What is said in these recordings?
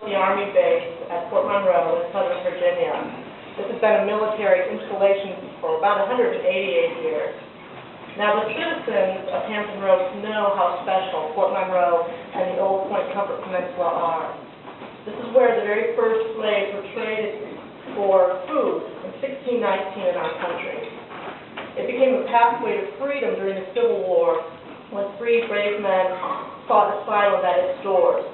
the Army base at Fort Monroe in Southern Virginia. This has been a military installation for about 188 years. Now, the citizens of Hampton Roads know how special Fort Monroe and the Old Point Comfort Peninsula are. This is where the very first slaves were traded for food in 1619 in our country. It became a pathway to freedom during the Civil War when three brave men sought asylum at its doors.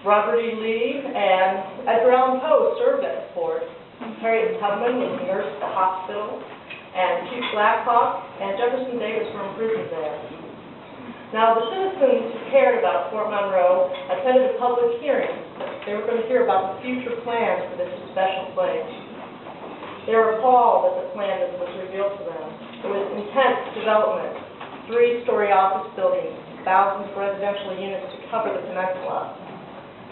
Robert E. Lee and Edgar Allan Poe served at the fort. Harriet Tubman was a nurse at the hospital, and Chief Blackhawk and Jefferson Davis were imprisoned there. Now, the citizens who cared about Fort Monroe attended a public hearing. They were going to hear about the future plans for this special place. They were appalled at the plan that was revealed to them. It was intense development, 3-story office buildings, thousands of residential units to cover the peninsula.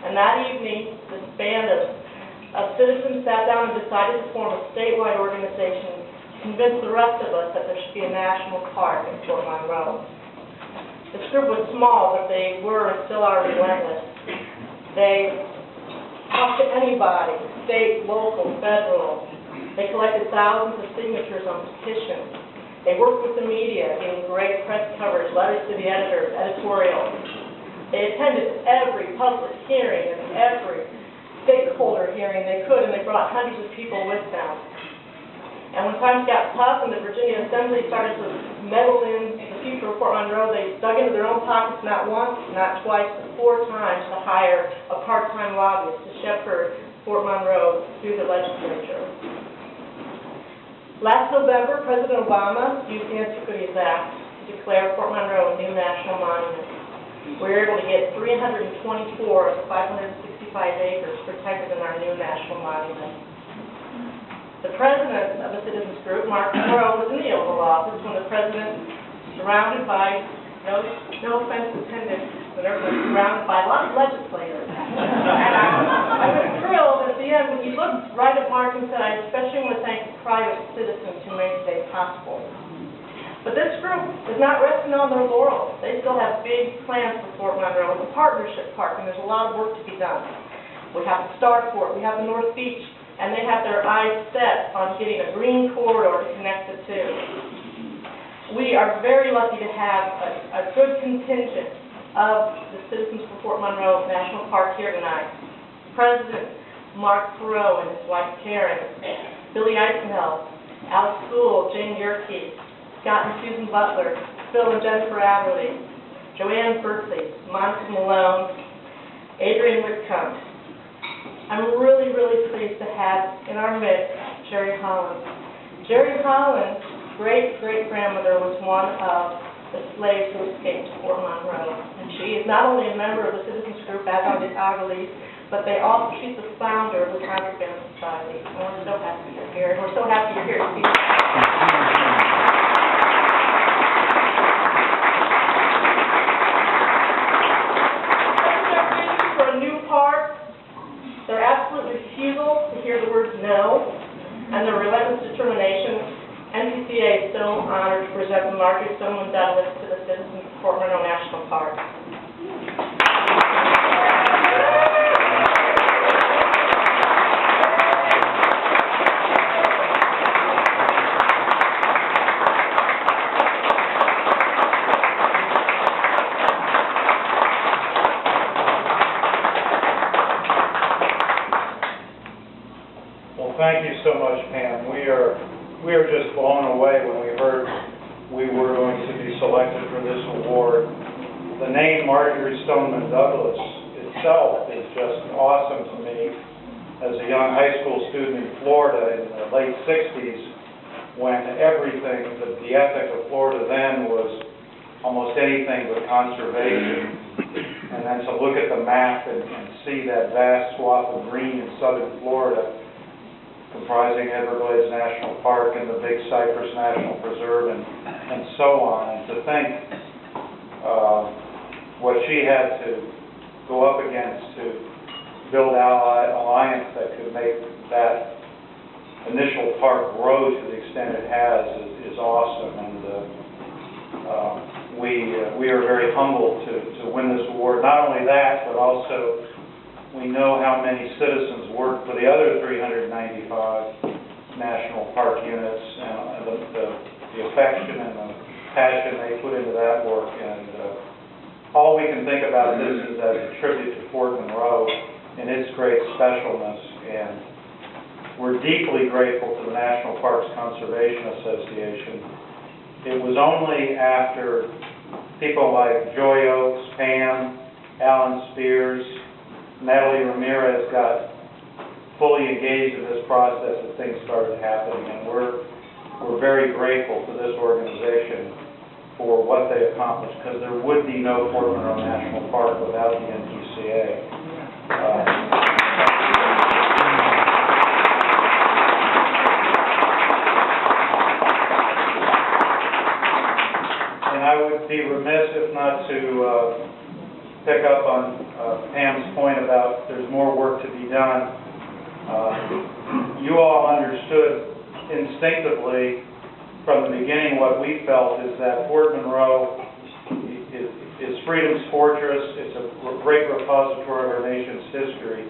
And that evening, this band of citizens sat down and decided to form a statewide organization to convince the rest of us that there should be a national park in Fort Monroe. This group was small, but they were and still are relentless. They talked to anybody, state, local, federal. They collected thousands of signatures on petitions. They worked with the media, giving great press coverage, letters to the editors, editorials. They attended every public hearing and every stakeholder hearing they could, and they brought hundreds of people with them. And when times got tough and the Virginia Assembly started to meddle in the future of Fort Monroe, they dug into their own pockets not once, not twice, but 4 times to hire a part-time lobbyist to shepherd Fort Monroe through the legislature. Last November, President Obama used the Antiquities Act to declare Fort Monroe a new national monument. We were able to get 324 of the 565 acres protected in our new national monument. The president of the citizens group, Mark Perreault, was in the Oval Office when the president, surrounded by, no offense intended, but surrounded by a lot of legislators. And I was thrilled at the end when he looked right at Mark and said, "I especially want to thank the private citizens who made today possible." But this group is not resting on their laurels. They still have big plans for Fort Monroe. It's a partnership park, and there's a lot of work to be done. We have the Starport, we have the North Beach, and they have their eyes set on getting a green corridor to connect the two. We are very lucky to have a good contingent of the citizens for Fort Monroe National Park here tonight. President Mark Perreault and his wife Karen, Billy Eisenheld, Alex Gould, Jane Yerke, Scott and Susan Butler, Phil and Jennifer Adderley, Joanne Berkeley, Monica Malone, Adrian Whitcomb. I'm really, really pleased to have in our midst Jerry Holland. Jerry Holland's great-great-grandmother was one of the slaves who escaped to Fort Monroe. And she is not only a member of the citizens group, as are the Aggerleys, but she's the founder of the Contraband Society. And we're so happy you're here. And we're so happy you're here to see you. For a new park, their absolute refusal to hear the words no, and their relentless determination, NPCA is so honored to present the Marjory Stoneman medalist to the citizens of Fort Monroe National Park. Well, thank you so much, Pam. We are just blown away when we heard we were going to be selected for this award. The name Marjory Stoneman Douglas itself is just awesome to me. As a young high school student in Florida in the late 60s, when everything, the ethic of Florida then was almost anything but conservation. And then to look at the map and see that vast swath of green in southern Florida, comprising Everglades National Park and the Big Cypress National Preserve and so on. And to think what she had to go up against to build alliance that could make that initial park grow to the extent it has is awesome. And we are very humbled to win this award. Not only that, but also we know how many citizens work for the other 395 national park units, and the affection and the passion they put into that work. And all we can think about this is as a tribute to Fort Monroe and its great specialness. And we're deeply grateful to the National Parks Conservation Association. It was only after people like Joy Oaks, Pam, Alan Spears, Natalie Ramirez got fully engaged in this process that things started happening. And we're very grateful to this organization for what they accomplished, because there would be no Fort Monroe National Park without the NPCA. And I would be remiss if not to pick up on Pam's point about there's more work to be done. You all understood instinctively from the beginning what we felt is that Fort Monroe is freedom's fortress. It's a great repository of our nation's history,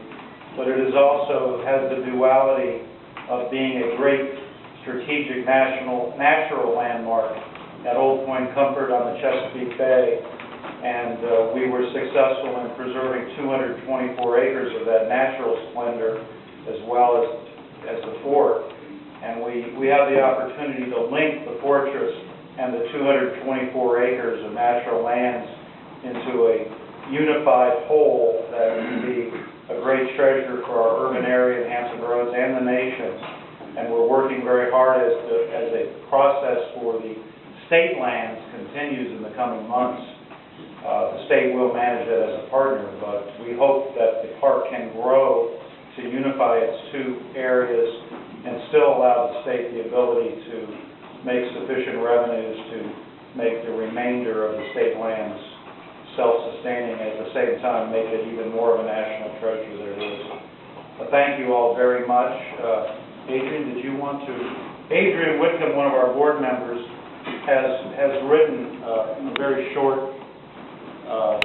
but it is also has the duality of being a great strategic natural landmark at Old Point Comfort on the Chesapeake Bay. And we were successful in preserving 224 acres of that natural splendor as well as the fort. And we have the opportunity to link the fortress and the 224 acres of natural lands into a unified whole that can be a great treasure for our urban area, Hampton Roads, and the nation. And we're working very hard as a process for the state lands continues in the coming months. The state will manage it as a partner, but we hope that the park can grow to unify its two areas and still allow the state the ability to make sufficient revenues to make the remainder of the state lands self-sustaining, and at the same time make it even more of a national treasure there is. Thank you all very much. Adrian, did you want to? Adrian Whitcomb, one of our board members, has written a very short